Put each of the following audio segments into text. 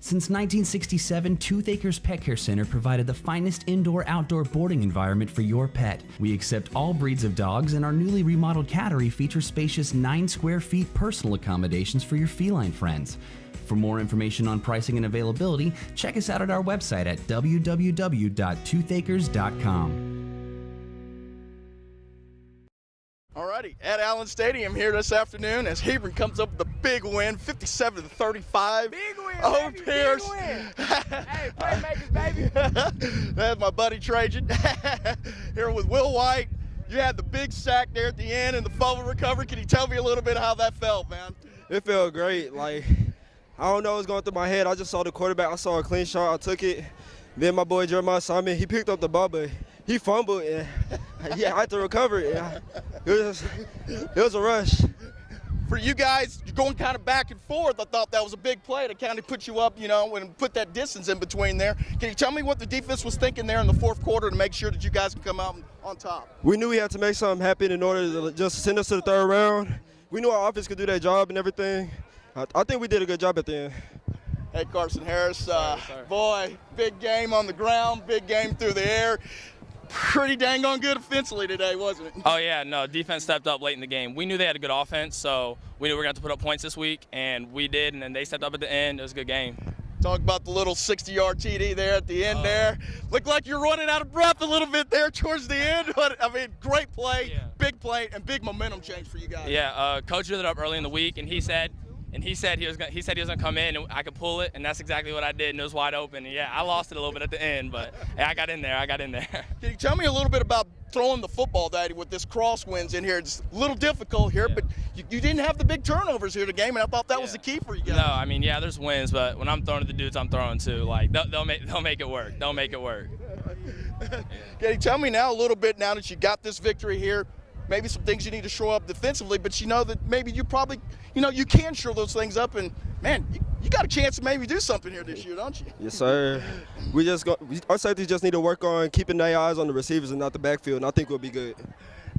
Since 1967, Toothacres Pet Care Center provided the finest indoor-outdoor boarding environment for your pet. We accept all breeds of dogs, and our newly remodeled cattery features spacious 9 square feet personal accommodations for your feline friends. For more information on pricing and availability, check us out at our website at www.toothacres.com. Alrighty, at Allen Stadium here this afternoon as Hebron comes up with a big win, 57-35. Big win, over baby, Pearce. big win. Hey, playmakers, baby. That's my buddy Trejan here with Will White. You had the big sack there at the end and the fumble recovery. Can you tell me a little bit how that felt, man? It felt great. Like, I don't know what's going through my head. I just saw the quarterback. I saw a clean shot. I took it. Then my boy Jeremiah Simon, he picked up the ball, but he fumbled, and I had to recover it. It was a rush. For you guys, you're going kind of back and forth. I thought that was a big play to kind of put you up, and put that distance in between there. Can you tell me what the defense was thinking there in the fourth quarter to make sure that you guys can come out on top? We knew we had to make something happen in order to just send us to the third round. We knew our offense could do their job and everything. I think we did a good job at the end. Hey, Carson Harris, boy, big game on the ground, big game through the air. Pretty dang on good offensively today, wasn't it? Oh, yeah, no, defense stepped up late in the game. We knew they had a good offense, so we knew we were going to have to put up points this week, and we did, and then they stepped up at the end. It was a good game. Talk about the little 60-yard TD there at the end there. Looked like you're running out of breath a little bit there towards the end. But, I mean, great play, big play, and big momentum change for you guys. Yeah, Coach drew it up early in the week, and he said he was gonna come in and I could pull it, and that's exactly what I did, and it was wide open. And yeah, I lost it a little bit at the end, but yeah, I got in there. Can you tell me a little bit about throwing the football, Daddy, with this crosswinds in here? It's a little difficult here, but you didn't have the big turnovers here today, and I thought that was the key for you guys. No, I mean, yeah, there's wins, but when I'm throwing to the dudes I'm throwing to, like they'll make it work. They'll make it work. Can you tell me now a little bit, now that you got this victory here, maybe some things you need to show up defensively, but you know that maybe you probably, you can show those things up, and man, you got a chance to maybe do something here this year, don't you? Yes, sir. Our safeties just need to work on keeping their eyes on the receivers and not the backfield, and I think we'll be good.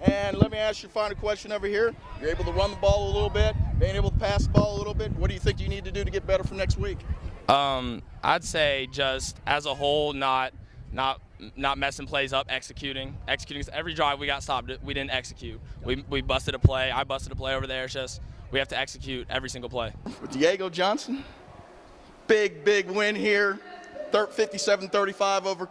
And let me ask you a final question over here. You're able to run the ball a little bit, being able to pass the ball a little bit. What do you think you need to do to get better for next week? I'd say just as a whole, not messing plays up, executing. Every drive we got stopped, we didn't execute. We busted a play. I busted a play over there. It's just we have to execute every single play. With Diego Johnson, big win here, 57-35 over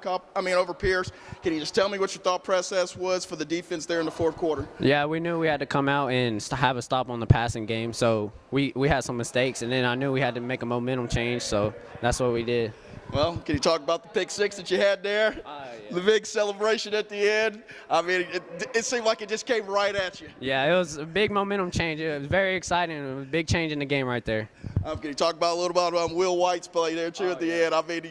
Pearce. Can you just tell me what your thought process was for the defense there in the fourth quarter? Yeah, we knew we had to come out and have a stop on the passing game, so we had some mistakes, and then I knew we had to make a momentum change, so that's what we did. Well, can you talk about the pick six that you had there? The big celebration at the end. I mean, it seemed like it just came right at you. Yeah, it was a big momentum change. It was very exciting. It was a big change in the game right there. Can you talk about a little about Will White's play there, too, at the end? I mean,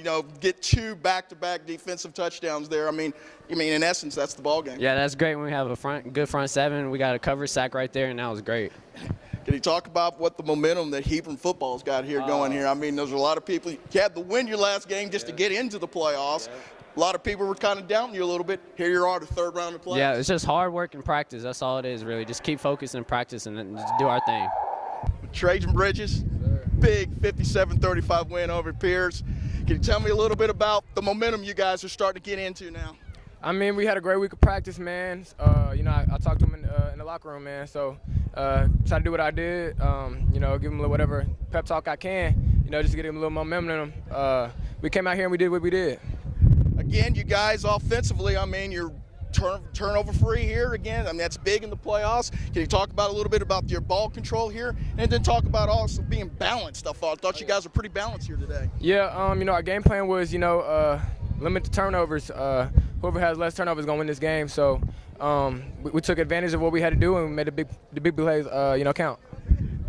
get 2 back-to-back defensive touchdowns there. I mean, in essence, that's the ball game. Yeah, that's great when we have a good front seven. We got a cover sack right there, and that was great. Can you talk about what the momentum that Hebron football's got here going here? I mean, there's a lot of people. You had to win your last game just to get into the playoffs. A lot of people were kind of doubting you a little bit. Here you are, the third round of playoffs. Yeah, it's just hard work and practice. That's all it is, really. Just keep focused and practice and then just do our thing. Trajan Bridges, big 57-35 win over Pearce. Can you tell me a little bit about the momentum you guys are starting to get into now? I mean, we had a great week of practice, man. I talked to him in the locker room, man. So try to do what I did, give him whatever pep talk I can, just to get him a little momentum. We came out here and we did what we did. Again, you guys offensively, I mean, you're turnover free here again. I mean, that's big in the playoffs. Can you talk about a little bit about your ball control here, and then talk about also being balanced? I thought you guys were pretty balanced here today. Yeah, our game plan was, limit the turnovers. Whoever has less turnovers is gonna win this game. So we took advantage of what we had to do, and we made the big plays, count.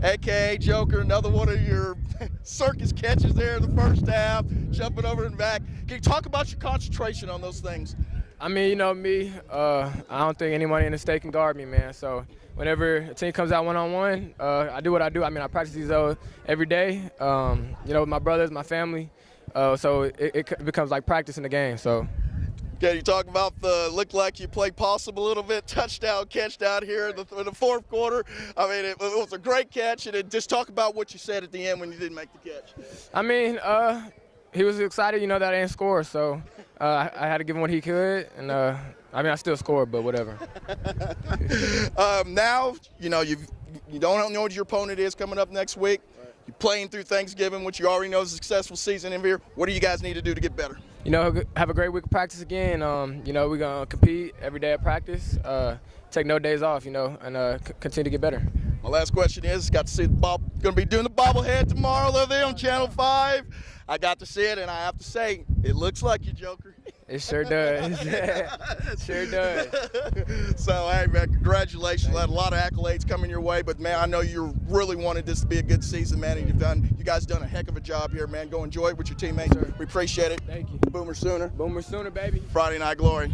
AKA Joker, another one of your circus catches there in the first half, jumping over and back. Can you talk about your concentration on those things? I mean, me, I don't think anyone in the state can guard me, man. So whenever a team comes out one-on-one, I do what I do. I mean, I practice these every day, with my brothers, my family. So it becomes like practice in the game. So. Okay, you talk about looked like you played possum a little bit, touchdown catch down here in the fourth quarter. I mean, it was a great catch, and just talk about what you said at the end when you didn't make the catch. I mean, he was excited, that I didn't score, so I had to give him what he could, and I still scored, but whatever. Now, you don't know what your opponent is coming up next week. You're playing through Thanksgiving, which you already know is a successful season in here. What do you guys need to do to get better? Have a great week of practice again. We're going to compete every day at practice, take no days off, and continue to get better. My last question is, got to see the ball, going to be doing the bobblehead tomorrow over there on Channel 5. I got to see it, and I have to say, it looks like you, Joker. It sure does. Sure does. So, hey, man, congratulations. A lot of accolades coming your way, but, man, I know you really wanted this to be a good season, man, and you guys done a heck of a job here, man. Go enjoy it with your teammates. Sure. We appreciate it. Thank you. Boomer Sooner. Boomer Sooner, baby. Friday Night Glory.